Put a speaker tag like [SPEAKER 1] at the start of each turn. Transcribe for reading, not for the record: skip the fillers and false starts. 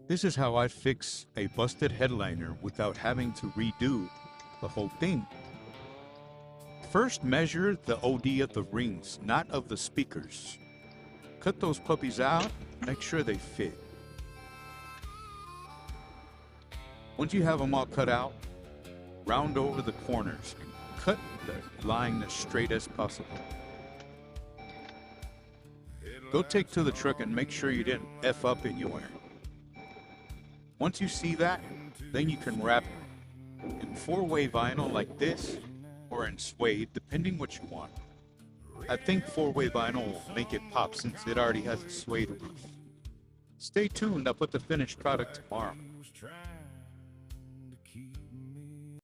[SPEAKER 1] This is how I fix a busted headliner without having to redo the whole thing. First, measure the OD of the rings, not of the speakers. Cut those puppies out, make sure they fit. Once you have them all cut out, round over the corners and cut the line as straight as possible. Go take to the truck and make sure you didn't F up anywhere. Once you see that, then you can wrap in 4-way vinyl like this, or in suede, depending what you want. I think 4-way vinyl will make it pop since it already has a suede roof. Stay tuned, I'll put the finished product tomorrow.